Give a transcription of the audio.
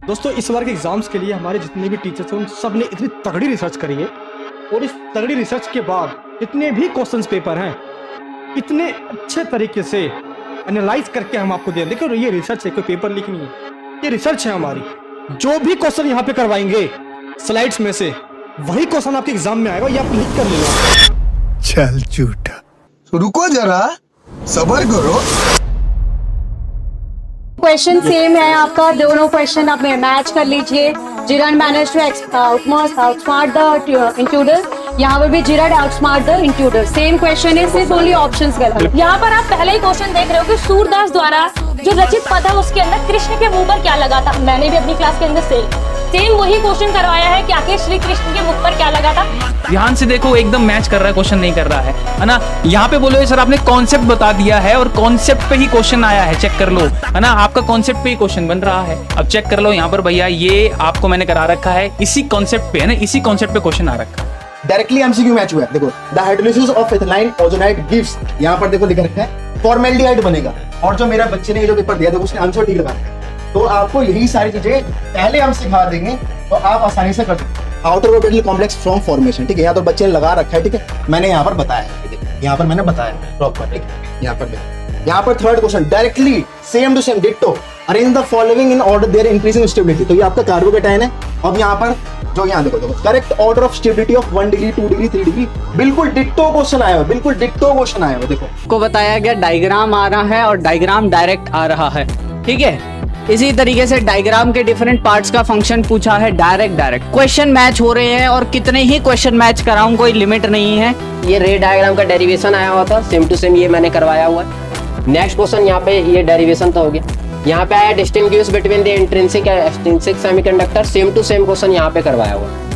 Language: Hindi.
दोस्तों इस बार के एग्जाम्स के लिए हमारे जितने भी टीचर्स हैं उन सब ने इतनी तगड़ी रिसर्च करी है और इस तगड़ी रिसर्च के बाद जितने भी क्वेश्चंस पेपर हैं इतने अच्छे तरीके से एनालाइज करके हम आपको दे। देखो ये रिसर्च है, कोई पेपर लीक नहीं है, ये रिसर्च है हमारी। जो भी क्वेश्चन यहाँ पे करवाएंगे स्लाइड्स में से वही क्वेश्चन आपके एग्जाम में आएगा, ये आप लिख कर लेना। चल झूठा, रुको जरा, सब्र करो। क्वेश्चन सेम है आपका, दोनों क्वेश्चन आप मैच कर लीजिए। Girard manage to outsmart the intruder, यहाँ पर भी Girard outsmart the intruder. Same question है, सिर्फ ओनली ऑप्शंस गलत। यहाँ पर आप पहले ही क्वेश्चन देख रहे हो कि सूरदास द्वारा जो रचित पद है उसके अंदर कृष्ण के मुंह पर क्या लगा था। मैंने भी अपनी क्लास के अंदर सेम वही क्वेश्चन करवाया है कि आखिर श्री कृष्ण के मुख पर क्या लगा था। ध्यान से देखो, एकदम मैच कर रहा है, क्वेश्चन नहीं कर रहा है ना। यहाँ पे बोलो सर आपने कॉन्सेप्ट बता दिया है और कॉन्सेप्ट पे ही क्वेश्चन आया है, चेक कर लो, है ना। आपका कॉन्सेप्ट पे ही क्वेश्चन बन रहा है। अब चेक कर लो यहाँ पर भैया, ये आपको मैंने करा रखा है इसी कॉन्सेप्ट पे, है ना, इसी कॉन्सेप्ट पे क्वेश्चन आ रखा है। डायरेक्टली एमसीक्यू मैच हुआ है। देखो, the hydrolysis of ethyl ozonide gives, यहाँ पर देखो लिखा रखा है फॉर्मेल्डिहाइड बनेगा। और जो मेरा बच्चे ने जो पेपर दिया देखो उसने आंसर ठीक लगाया है। तो आपको यही सारी चीजें पहले हम सिखा देंगे तो आप आसानी से कर सकते हैं। Outer orbital complex from formation, ठीक है, यहाँ तो बच्चे ने लगा रखा है, ठीक है, मैंने यहाँ पर बताया है, यहाँ पर मैंने बताया है प्रॉपर, ठीक है। यहाँ पर third question directly same to same ditto arrange the following in order their increasing stability. तो ये आपका कार्बोकेटाइन है। अब यहाँ पर जो यहाँ देखो correct order of stability of 1 degree 2 degree 3 degree, बिल्कुल डिट्टो क्वेश्चन आया है, बिल्कुल डिट्टो क्वेश्चन आया है। देखो को बताया गया डायग्राम आ रहा है और डायग्राम डायरेक्ट आ रहा है, ठीक है। इसी तरीके से डायग्राम के डिफरेंट पार्ट्स का फंक्शन पूछा है, डायरेक्ट क्वेश्चन मैच हो रहे हैं और कितने ही क्वेश्चन मैच कराऊं, कोई लिमिट नहीं है। ये रे डायग्राम का डेरिवेशन आया हुआ था, सेम टू सेम ये मैंने करवाया हुआ है। नेक्स्ट क्वेश्चन यहाँ पे ये डेरिवेशन तो हो गया। यहाँ पे आया distinguish between the intrinsic and extrinsic semiconductor, same to same question यहाँ पे करवाया हुआ है।